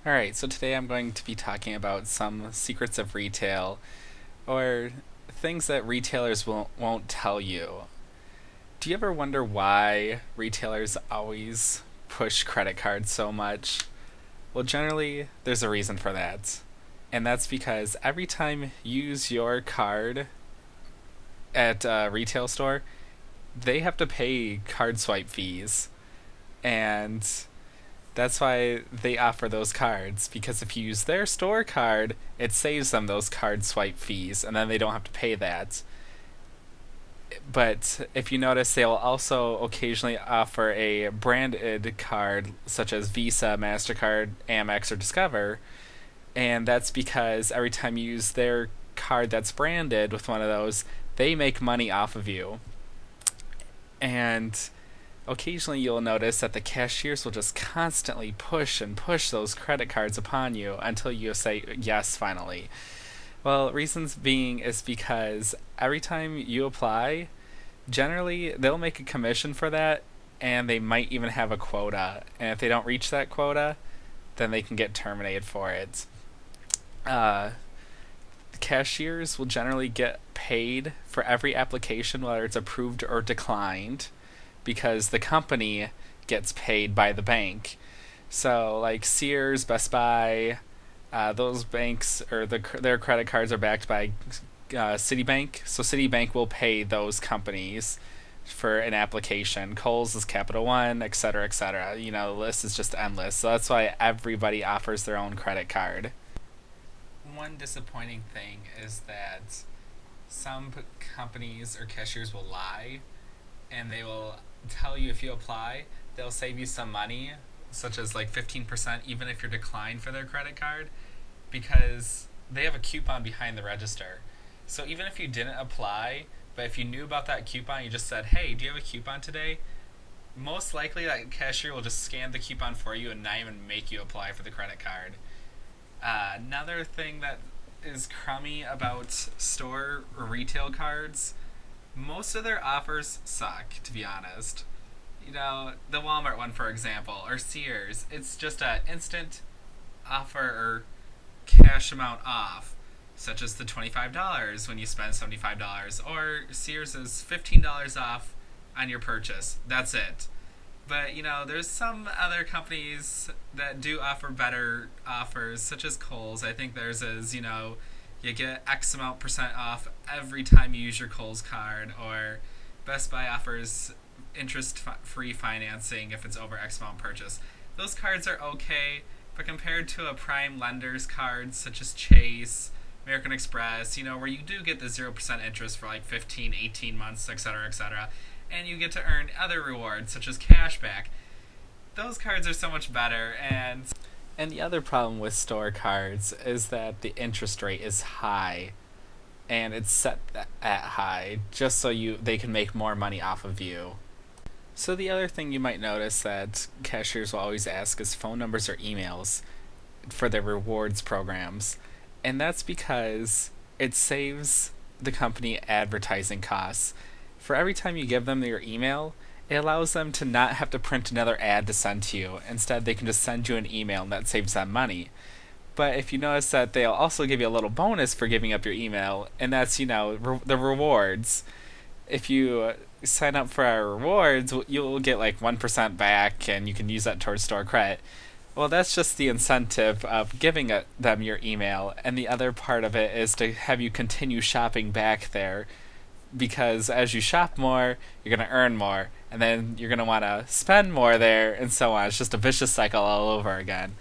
Alright, so today I'm going to be talking about some secrets of retail, or things that retailers won't tell you. Do you ever wonder why retailers always push credit cards so much? Well, generally, there's a reason for that. And that's because every time you use your card at a retail store, they have to pay card swipe fees. And that's why they offer those cards, because if you use their store card, it saves them those card swipe fees, and then they don't have to pay that. But if you notice, they'll also occasionally offer a branded card, such as Visa, MasterCard, Amex, or Discover, and that's because every time you use their card that's branded with one of those, they make money off of you. And occasionally you'll notice that the cashiers will just constantly push and push those credit cards upon you until you say yes finally. Well, reasons being is because every time you apply, generally they'll make a commission for that, and they might even have a quota. And if they don't reach that quota, then they can get terminated for it. Uh, Cashiers will generally get paid for every application, whether it's approved or declined, because the company gets paid by the bank. So, like Sears, Best Buy, those banks or their credit cards are backed by Citibank. So Citibank will pay those companies for an application. Kohl's is Capital One, etc., etc. You know, the list is just endless. So that's why everybody offers their own credit card. One disappointing thing is that some companies or cashiers will lie, and they will tell you if you apply, they'll save you some money, such as like 15%, even if you're declined for their credit card, because they have a coupon behind the register. So even if you didn't apply, but if you knew about that coupon, you just said, hey, do you have a coupon today? Most likely that cashier will just scan the coupon for you and not even make you apply for the credit card. Another thing that is crummy about store or retail cards, most of their offers suck, to be honest. You know, the Walmart one, for example, or Sears, it's just an instant offer or cash amount off, such as the $25 when you spend $75, or Sears is $15 off on your purchase. That's it. But, you know, there's some other companies that do offer better offers, such as Kohl's. I think theirs is, you know, you get X amount percent off every time you use your Kohl's card, or Best Buy offers interest-free financing if it's over X amount purchase. Those cards are okay, but compared to a prime lender's card, such as Chase, American Express, you know, where you do get the 0% interest for like 15, 18 months, etc., etc., and you get to earn other rewards, such as cashback. Those cards are so much better, and the other problem with store cards is that the interest rate is high, and it's set at high just so they can make more money off of you. So the other thing you might notice that cashiers will always ask is phone numbers or emails for their rewards programs, and that's because it saves the company advertising costs. For every time you give them your email, it allows them to not have to print another ad to send to you. Instead, they can just send you an email, and that saves them money. But if you notice that they'll also give you a little bonus for giving up your email, and that's, you know, the rewards. If you sign up for our rewards, you'll get like 1% back, and you can use that towards store credit. Well, that's just the incentive of giving them your email, and the other part of it is to have you continue shopping back there, because as you shop more, you're going to earn more, and then you're going to want to spend more there, and so on. It's just a vicious cycle all over again.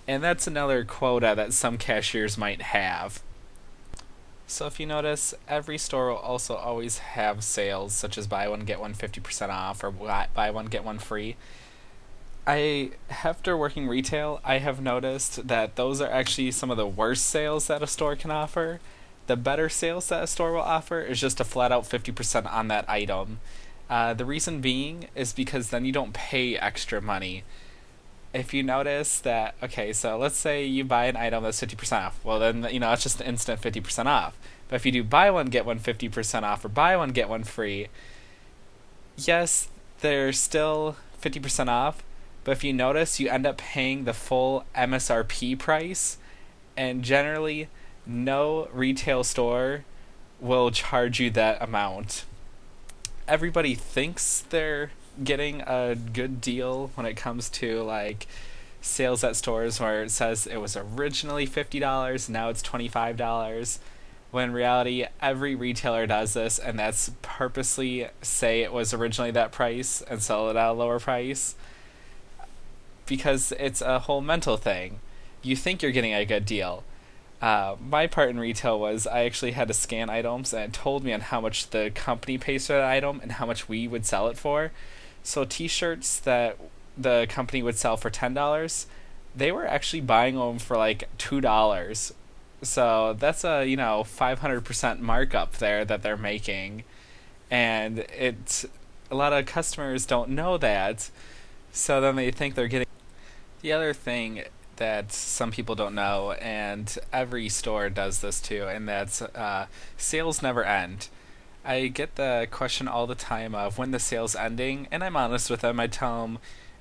And that's another quota that some cashiers might have. So if you notice, every store will also always have sales, such as buy one, get one 50% off, or buy one, get one free. After working retail, I have noticed that those are actually some of the worst sales that a store can offer. The better sales that a store will offer is just a flat out 50% on that item. The reason being is because then you don't pay extra money. If you notice that, okay, so let's say you buy an item that's 50% off. Well, then, you know, it's just an instant 50% off. But if you do buy one, get one 50% off, or buy one, get one free, yes, they're still 50% off, But if you notice, you end up paying the full MSRP price, and generally, no retail store will charge you that amount. Everybody thinks they're getting a good deal when it comes to like sales at stores where it says it was originally $50, now it's $25. When in reality, every retailer does this, and that's purposely say it was originally that price and sell it at a lower price because it's a whole mental thing. You think you're getting a good deal. My part in retail was I actually had to scan items and it told me on how much the company pays for that item and how much we would sell it for. So t-shirts that the company would sell for $10, they were actually buying them for like $2. So that's a 500% markup there that they're making, and it's a lot of customers don't know that, so then they think they're getting. The other thing that some people don't know, and every store does this too, and that's sales never end. I get the question all the time of when the sale's ending, and I'm honest with them. I tell them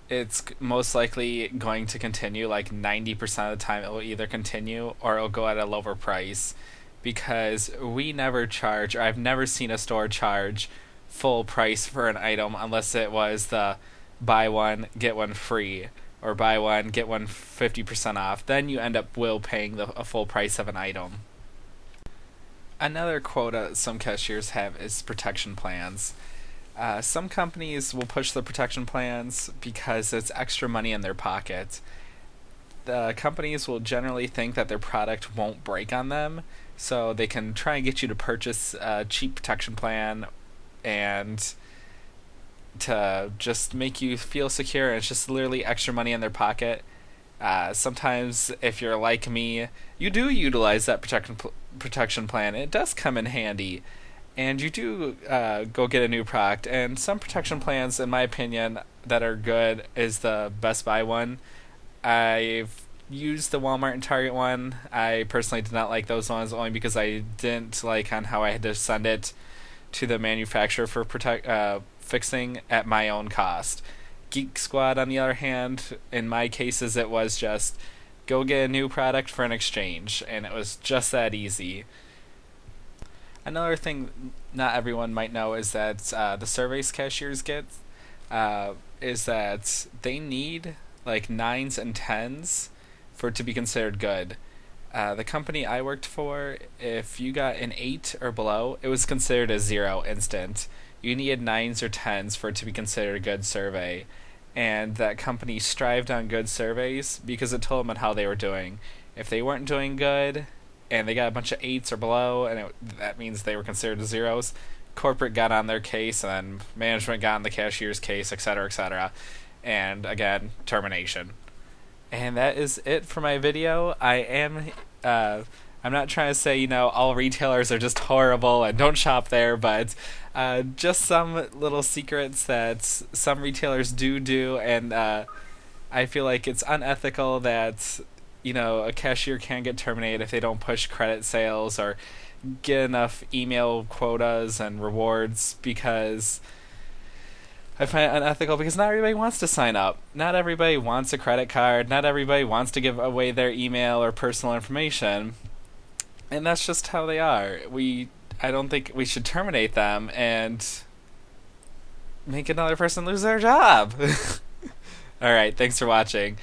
it's most likely going to continue. Like 90% of the time, it will either continue or it'll go at a lower price, because we never charge, or I've never seen a store charge full price for an item unless it was the buy one get one free or buy one get one 50% off. Then you end up paying a full price of an item. Another quota some cashiers have is protection plans. Some companies will push the protection plans because it's extra money in their pocket. The companies will generally think that their product won't break on them, so they can try and get you to purchase a cheap protection plan and to just make you feel secure, and it's just literally extra money in their pocket. Sometimes, if you're like me, you do utilize that protection plan. It does come in handy, and you do go get a new product. And some protection plans, in my opinion, that are good is the Best Buy one. I've used the Walmart and Target one. I personally did not like those ones only because I didn't like on how I had to send it to the manufacturer for fixing at my own cost. Geek Squad, on the other hand, in my cases, it was just go get a new product for an exchange, and it was just that easy. Another thing not everyone might know is that the surveys cashiers get is that they need like 9s and 10s for it to be considered good. The company I worked for, if you got an 8 or below, it was considered a 0 instant. You needed 9s or 10s for it to be considered a good survey. And that company strived on good surveys because it told them how they were doing. If they weren't doing good and they got a bunch of 8s or below, and that means they were considered 0s, corporate got on their case, and then management got on the cashier's case, etc., etc. And again, termination. And that is it for my video. I'm not trying to say, all retailers are just horrible and don't shop there, but just some little secrets that some retailers do, and I feel like it's unethical that, a cashier can get terminated if they don't push credit sales or get enough email quotas and rewards, because I find it unethical because not everybody wants to sign up. Not everybody wants a credit card. Not everybody wants to give away their email or personal information. And that's just how they are. I don't think we should terminate them and make another person lose their job. Alright, thanks for watching.